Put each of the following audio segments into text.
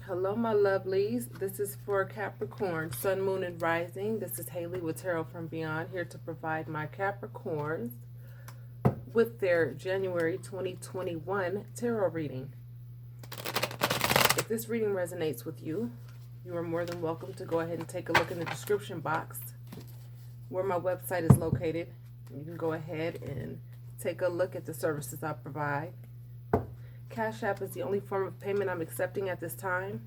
Hello, my lovelies. This is for Capricorn, Sun, Moon, and Rising. This is Haley with Tarot from Beyond, here to provide my Capricorns with their January 2021 tarot reading. If this reading resonates with you, you are more than welcome to go ahead and take a look in the description box where my website is located. You can go ahead and take a look at the services I provide. Cash App is the only form of payment I'm accepting at this time.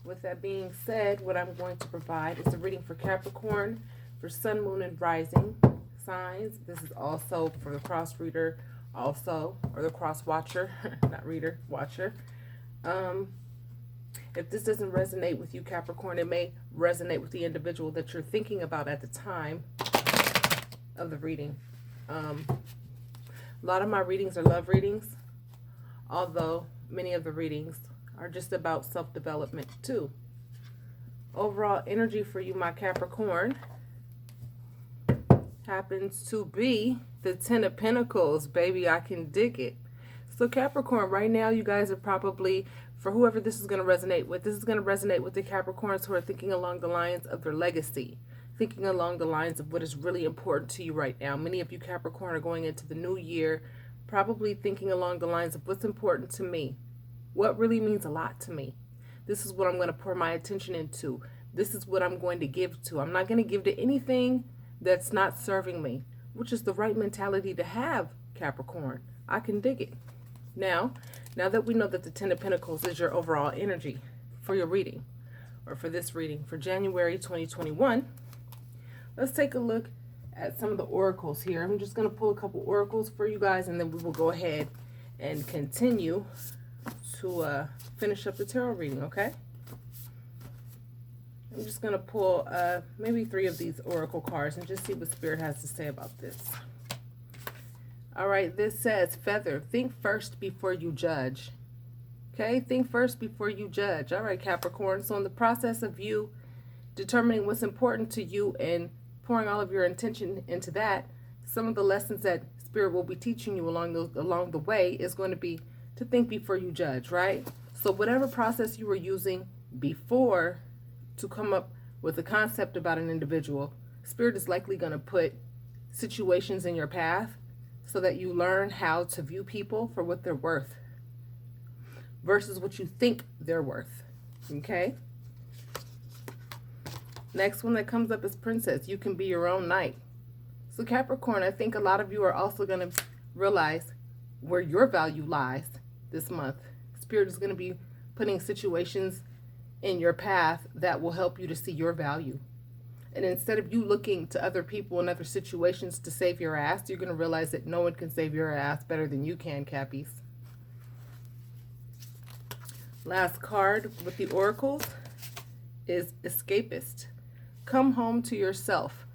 With that being said, what I'm going to provide is a reading for Capricorn, for Sun, Moon, and Rising signs. This is also for the cross reader, or the cross watcher, not reader, watcher. If this doesn't resonate with you, Capricorn, it may resonate with the individual that you're thinking about at the time of the reading. A lot of my readings are love readings, although many of the readings are just about self-development too. Overall energy for you, my Capricorn, happens to be the Ten of Pentacles. Baby, I can dig it. So Capricorn, right now you guys are probably, for whoever this is going to resonate with, this is going to resonate with the Capricorns who are thinking along the lines of their legacy. Thinking along the lines of what is really important to you right now. Many of you Capricorn are going into the new year probably thinking along the lines of what's important to me. What really means a lot to me. This is what I'm going to pour my attention into. This is what I'm going to give to. I'm not going to give to anything that's not serving me, which is the right mentality to have, Capricorn. I can dig it. Now that we know that the Ten of Pentacles is your overall energy for your reading, or for this reading for January 2021, let's take a look at some of the oracles here. I'm just going to pull a couple oracles for you guys, and then we will go ahead and continue to finish up the tarot reading, okay? I'm just going to pull maybe 3 of these oracle cards and just see what Spirit has to say about this. All right, this says, Feather, think first before you judge. Okay, think first before you judge. All right, Capricorn. So in the process of you determining what's important to you and pouring all of your intention into that, some of the lessons that Spirit will be teaching you along the way is going to be to think before you judge, right? So whatever process you were using before to come up with a concept about an individual, Spirit is likely going to put situations in your path so that you learn how to view people for what they're worth versus what you think they're worth, okay? Next one that comes up is Princess. You can be your own knight. So Capricorn, I think a lot of you are also going to realize where your value lies this month. Spirit is going to be putting situations in your path that will help you to see your value. And instead of you looking to other people and other situations to save your ass, you're going to realize that no one can save your ass better than you can, Cappies. Last card with the oracles is Escapist. Come home to yourself.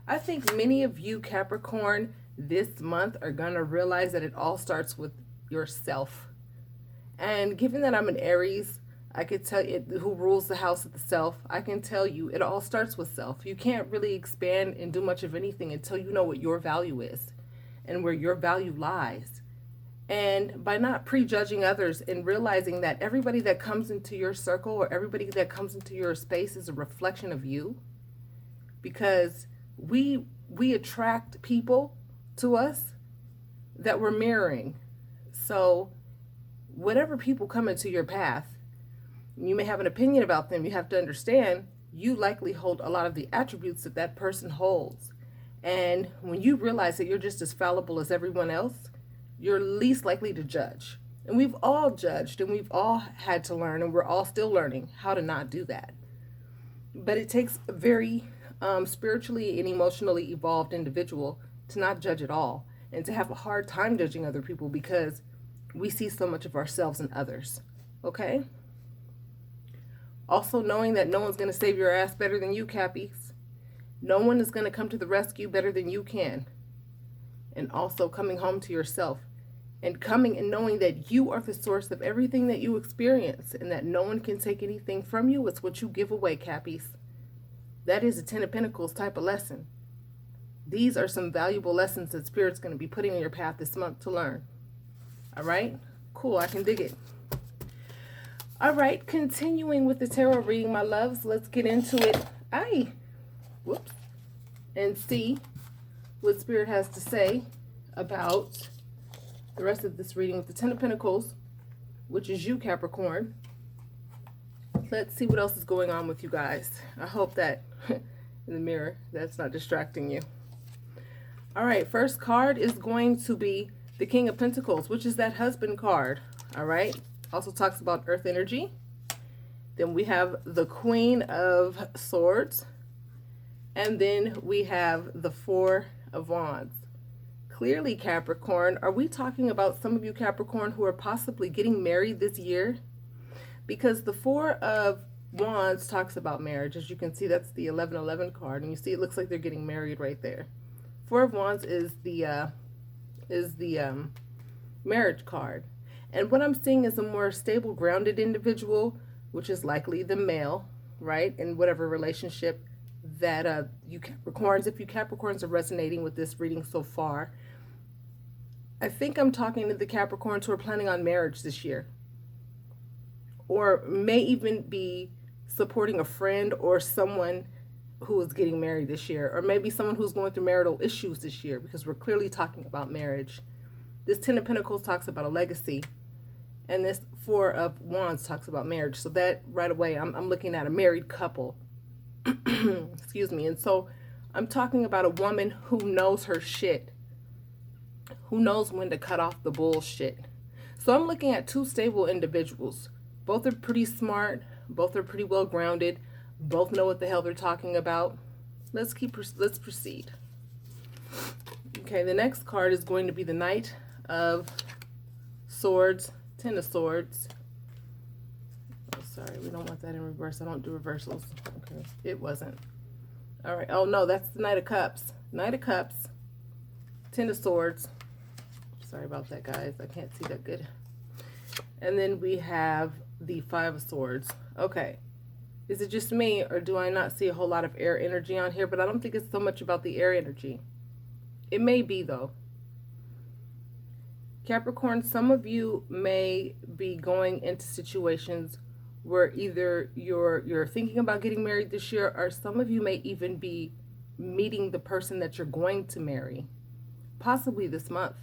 I think many of you Capricorn this month are going to realize that it all starts with yourself. And given that I'm an Aries, I could tell you who rules the house of the self. I can tell you it all starts with self. You can't really expand and do much of anything until you know what your value is and where your value lies. And by not prejudging others and realizing that everybody that comes into your circle or everybody that comes into your space is a reflection of you, because we attract people to us that we're mirroring. So whatever people come into your path, you may have an opinion about them. You have to understand you likely hold a lot of the attributes that that person holds. And when you realize that you're just as fallible as everyone else, you're least likely to judge. And we've all judged and we've all had to learn, and we're all still learning how to not do that. But it takes a very spiritually and emotionally evolved individual to not judge at all and to have a hard time judging other people because we see so much of ourselves in others. Okay? Also knowing that no one's going to save your ass better than you, Cappies. No one is going to come to the rescue better than you can. And also coming home to yourself. And coming and knowing that you are the source of everything that you experience and that no one can take anything from you. It's what you give away, Cappies. That is a Ten of Pentacles type of lesson. These are some valuable lessons that Spirit's going to be putting in your path this month to learn. All right? Cool, I can dig it. All right, continuing with the tarot reading, my loves. Let's get into it. Whoops. And see what Spirit has to say about the rest of this reading with the Ten of Pentacles, which is you, Capricorn. Let's see what else is going on with you guys. I hope that in the mirror, that's not distracting you. All right, first card is going to be the King of Pentacles, which is that husband card. All right. Also talks about earth energy. Then we have the Queen of Swords. And then we have the Four of Wands. Clearly, Capricorn, are we talking about some of you Capricorn who are possibly getting married this year? Because the Four of Wands talks about marriage. As you can see, that's the 1111 card. And you see it looks like they're getting married right there. Four of Wands is the marriage card. And what I'm seeing is a more stable, grounded individual, which is likely the male, right? In whatever relationship that you Capricorns, if you Capricorns are resonating with this reading so far, I think I'm talking to the Capricorns who are planning on marriage this year. Or may even be supporting a friend or someone who is getting married this year. Or maybe someone who's going through marital issues this year, because we're clearly talking about marriage. This Ten of Pentacles talks about a legacy. And this Four of Wands talks about marriage. So that right away, I'm looking at a married couple. Excuse me. And so I'm talking about a woman who knows her shit. Who knows when to cut off the bullshit. So I'm looking at two stable individuals. Both are pretty smart. Both are pretty well grounded. Both know what the hell they're talking about. Let's proceed. Okay, the next card is going to be the Knight of Swords. Ten of Swords. Oh, sorry, we don't want that in reverse. I don't do reversals. Okay, it wasn't. All right. Oh, no, that's the Knight of Cups. Knight of Cups. Ten of Swords. Sorry about that, guys. I can't see that good. And then we have the Five of Swords. Okay. Is it just me, or do I not see a whole lot of air energy on here? But I don't think it's so much about the air energy. It may be, though. Capricorn, some of you may be going into situations where either you're thinking about getting married this year, or some of you may even be meeting the person that you're going to marry, possibly this month.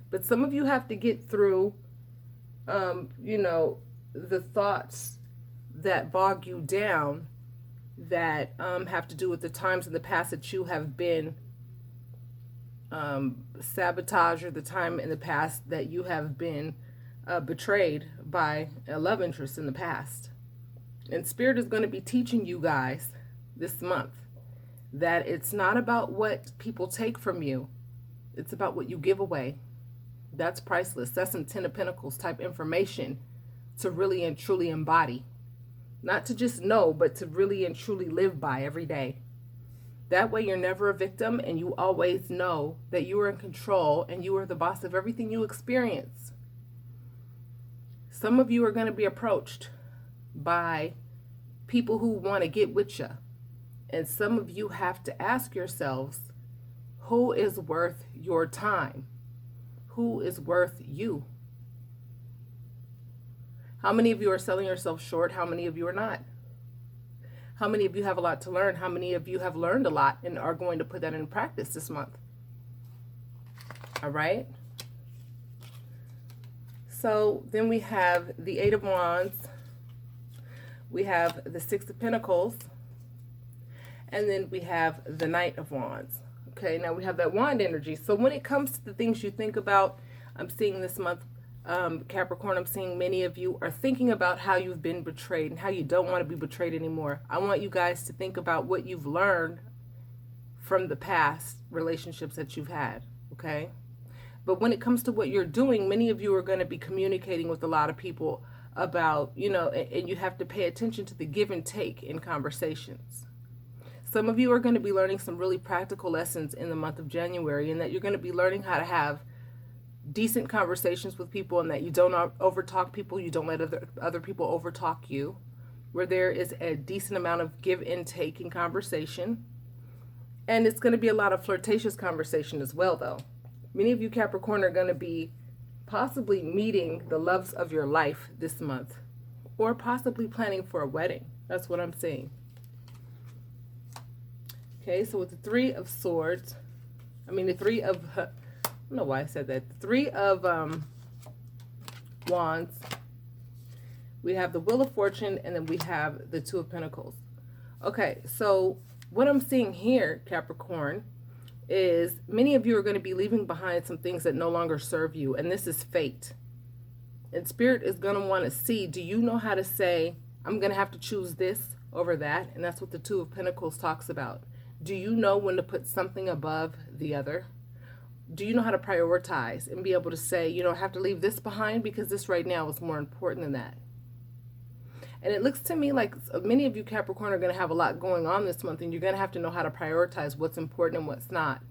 But some of you have to get through, the thoughts that bog you down, that have to do with the times in the past that you have been sabotage, or the time in the past that you have been betrayed by a love interest in the past. And Spirit is going to be teaching you guys this month that it's not about what people take from you. It's about what you give away. That's priceless. That's some Ten of Pentacles type information to really and truly embody. Not to just know, but to really and truly live by every day. That way you're never a victim, and you always know that you are in control and you are the boss of everything you experience. Some of you are going to be approached by people who want to get with you. And some of you have to ask yourselves, who is worth your time? Who is worth you? How many of you are selling yourself short? How many of you are not? How many of you have a lot to learn? How many of you have learned a lot and are going to put that in practice this month? All right. So then we have the Eight of Wands. We have the Six of Pentacles. And then we have the Knight of Wands. Okay, now we have that wand energy. So when it comes to the things you think about, I'm seeing this month, Capricorn, I'm seeing many of you are thinking about how you've been betrayed and how you don't want to be betrayed anymore. I want you guys to think about what you've learned from the past relationships that you've had, okay? But when it comes to what you're doing, many of you are going to be communicating with a lot of people about, and you have to pay attention to the give and take in conversations. Some of you are going to be learning some really practical lessons in the month of January, and that you're going to be learning how to have decent conversations with people, and that you don't overtalk people, you don't let other people overtalk you, where there is a decent amount of give and take in conversation. And it's going to be a lot of flirtatious conversation as well, though. Many of you Capricorn are going to be possibly meeting the loves of your life this month, or possibly planning for a wedding. That's what I'm seeing. Okay, so with the Three of Swords, I don't know why I said that. The Three of Wands, we have the Wheel of Fortune, and then we have the Two of Pentacles. Okay, so what I'm seeing here, Capricorn, is many of you are going to be leaving behind some things that no longer serve you, and this is fate. And Spirit is going to want to see, do you know how to say, I'm going to have to choose this over that? And that's what the Two of Pentacles talks about. Do you know when to put something above the other? Do you know how to prioritize and be able to say, you know, I have to leave this behind because this right now is more important than that? And it looks to me like many of you Capricorn are going to have a lot going on this month, and you're going to have to know how to prioritize what's important and what's not.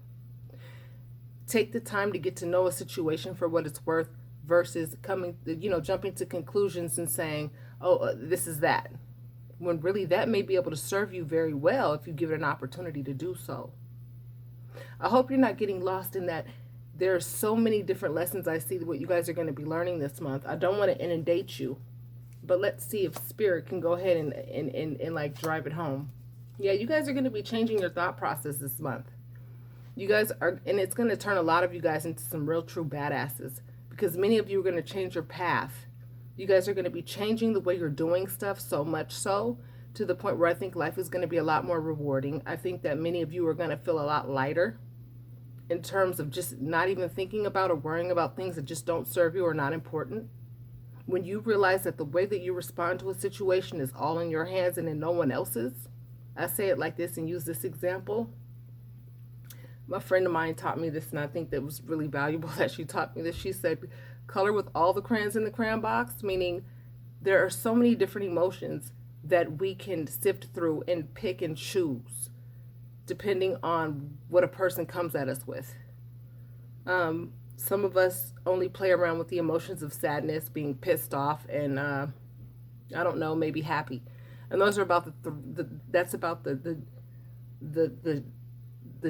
Take the time to get to know a situation for what it's worth versus jumping to conclusions and saying, oh, this is that. When really that may be able to serve you very well if you give it an opportunity to do so. I hope you're not getting lost in that. There are so many different lessons I see what you guys are going to be learning this month. I don't want to inundate you, but let's see if Spirit can go ahead and like drive it home. Yeah, you guys are going to be changing your thought process this month. You guys are, and it's going to turn a lot of you guys into some real true badasses, because many of you are going to change your path. You guys are going to be changing the way you're doing stuff, so much so to the point where I think life is going to be a lot more rewarding. I think that many of you are going to feel a lot lighter in terms of just not even thinking about or worrying about things that just don't serve you or not important. When you realize that the way that you respond to a situation is all in your hands and in no one else's. I say it like this and use this example. My friend of mine taught me this, and I think that was really valuable that she taught me this. She said, color with all the crayons in the crayon box, meaning there are so many different emotions that we can sift through and pick and choose depending on what a person comes at us with. Some of us only play around with the emotions of sadness, being pissed off, and I don't know, maybe happy. And those are about that's about the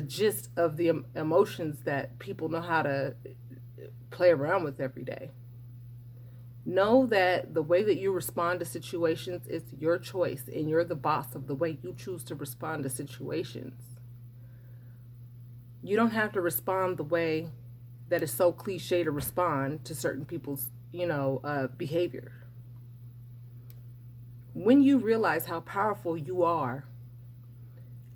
gist of the emotions that people know how to play around with every day. Know that the way that you respond to situations is your choice, and you're the boss of the way you choose to respond to situations. You don't have to respond the way that is so cliche to respond to certain people's, behavior. When you realize how powerful you are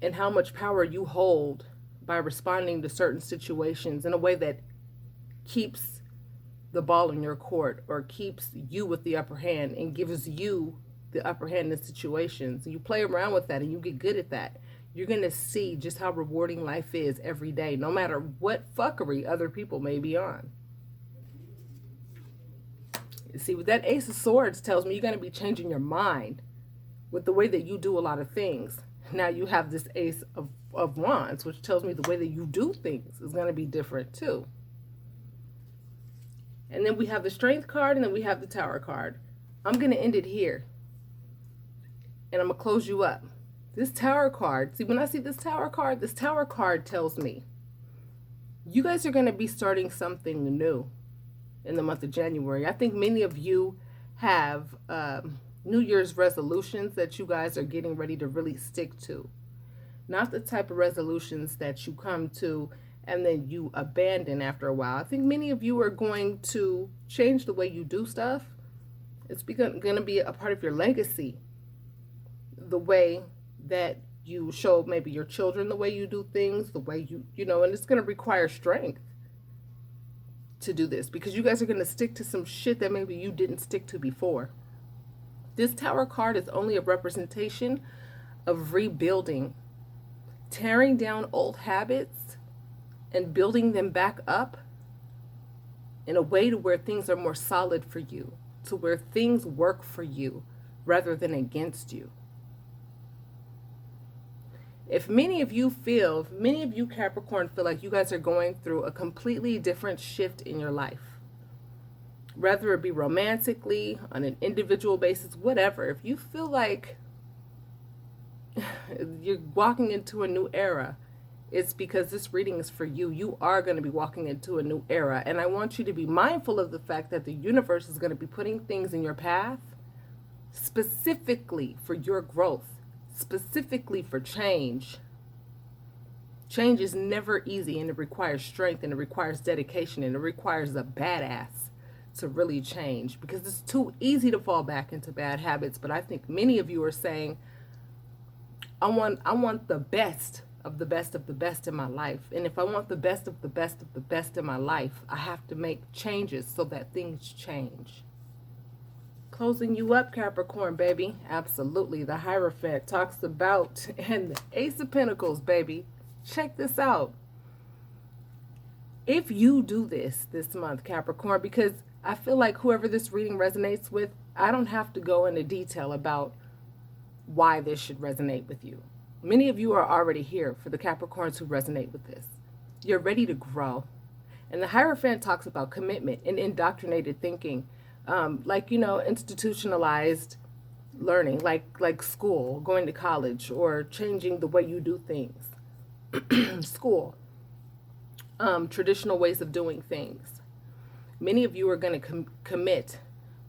and how much power you hold by responding to certain situations in a way that keeps the ball in your court or keeps you with the upper hand and gives you the upper hand in situations, you play around with that and you get good at that, you're going to see just how rewarding life is every day, no matter what fuckery other people may be on. See, with that Ace of Swords tells me you're going to be changing your mind with the way that you do a lot of things. Now you have this Ace of Wands, which tells me the way that you do things is going to be different too. And then we have the Strength card, and then we have the Tower card. I'm going to end it here, and I'm going to close you up. This Tower card, see, when I see this Tower card tells me you guys are going to be starting something new in the month of January. I think many of you have New Year's resolutions that you guys are getting ready to really stick to. Not the type of resolutions that you come to and then you abandon after a while. I think many of you are going to change the way you do stuff. It's going to be a part of your legacy. The way that you show maybe your children the way you do things, the way and it's going to require strength to do this, because you guys are going to stick to some shit that maybe you didn't stick to before. This Tower card is only a representation of rebuilding, tearing down old habits and building them back up in a way to where things are more solid for you, to where things work for you rather than against you. If many of you Capricorn feel like you guys are going through a completely different shift in your life, whether it be romantically, on an individual basis, whatever, if you feel like you're walking into a new era It's because this reading is for you. You are going to be walking into a new era. And I want you to be mindful of the fact that the universe is going to be putting things in your path specifically for your growth, specifically for change. Change is never easy, and it requires strength, and it requires dedication, and it requires a badass to really change, because it's too easy to fall back into bad habits. But I think many of you are saying, I want the best of the best of the best in my life. And if I want the best of the best of the best in my life, I have to make changes so that things change. Closing you up, Capricorn, baby. Absolutely. The Hierophant talks about, and the Ace of Pentacles, baby. Check this out. If you do this month, Capricorn, because I feel like whoever this reading resonates with, I don't have to go into detail about why this should resonate with you. Many of you are already here for the Capricorns who resonate with this. You're ready to grow. And the Hierophant talks about commitment and indoctrinated thinking, like, institutionalized learning, like school, going to college, or changing the way you do things. School, traditional ways of doing things. Many of you are going to commit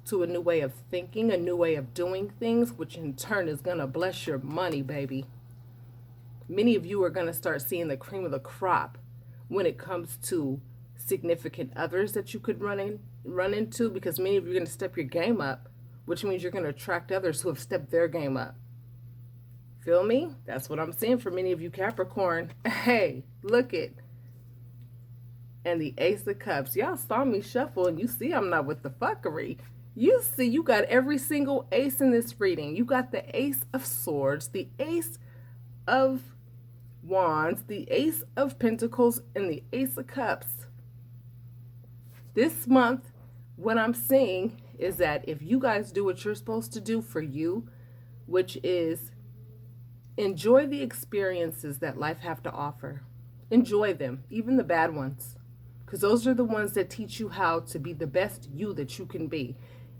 to a new way of thinking, a new way of doing things, which in turn is going to bless your money, baby. Many of you are going to start seeing the cream of the crop when it comes to significant others that you could run into, because many of you are going to step your game up, which means you're going to attract others who have stepped their game up. Feel me? That's what I'm seeing for many of you Capricorn. Hey, look it. And the Ace of Cups. Y'all saw me shuffle, and you see I'm not with the fuckery. You see you got every single ace in this reading. You got the Ace of Swords, the Ace of Wands, the Ace of Pentacles, and the Ace of Cups. This month, what I'm seeing is that if you guys do what you're supposed to do for you, which is enjoy the experiences that life have to offer. Enjoy them, even the bad ones, because those are the ones that teach you how to be the best you that you can be.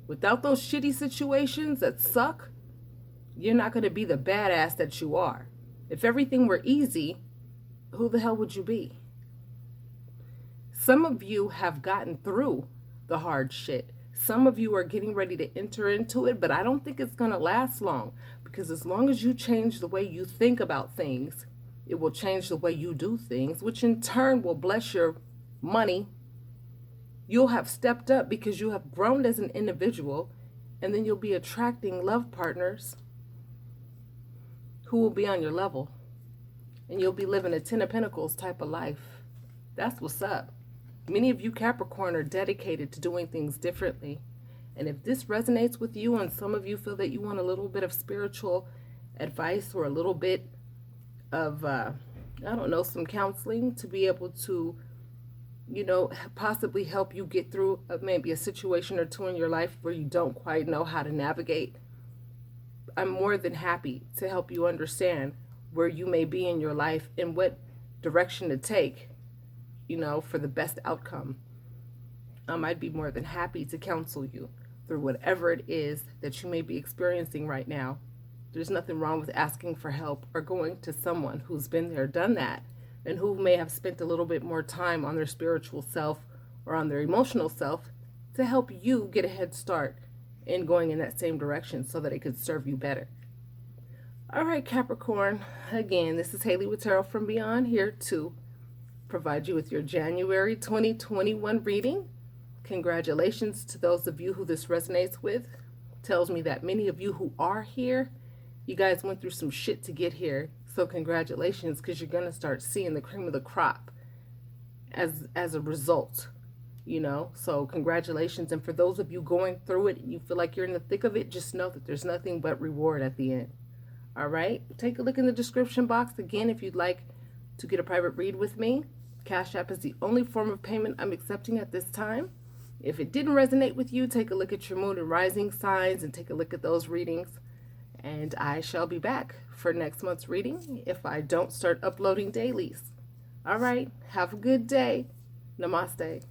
Without those shitty situations that suck, you're not going to be the badass that you are. If everything were easy, who the hell would you be? Some of you have gotten through the hard shit. Some of you are getting ready to enter into it, but I don't think it's going to last long, because as long as you change the way you think about things, it will change the way you do things, which in turn will bless your money. You'll have stepped up because you have grown as an individual, and then you'll be attracting love partners who will be on your level, and you'll be living a 10 of Pentacles type of life. That's what's up. Many of you Capricorn are dedicated to doing things differently. And if this resonates with you, and some of you feel that you want a little bit of spiritual advice or a little bit of, some counseling to be able to, possibly help you get through maybe a situation or two in your life where you don't quite know how to navigate, I'm more than happy to help you understand where you may be in your life and what direction to take, for the best outcome. I'd be more than happy to counsel you through whatever it is that you may be experiencing right now. There's nothing wrong with asking for help or going to someone who's been there, done that, and who may have spent a little bit more time on their spiritual self or on their emotional self to help you get a head start in going in that same direction so that it could serve you better. All right, Capricorn, again, this is Haley with Tarot from Beyond, here to provide you with your January 2021 reading. Congratulations to those of you who this resonates with. Tells me that many of you who are here, you guys went through some shit to get here. So congratulations, because you're going to start seeing the cream of the crop as a result, So congratulations. And for those of you going through it and you feel like you're in the thick of it, just know that there's nothing but reward at the end. All right? Take a look in the description box. Again, if you'd like to get a private read with me, Cash App is the only form of payment I'm accepting at this time. If it didn't resonate with you, take a look at your moon and rising signs and take a look at those readings. And I shall be back for next month's reading if I don't start uploading dailies. All right. Have a good day. Namaste.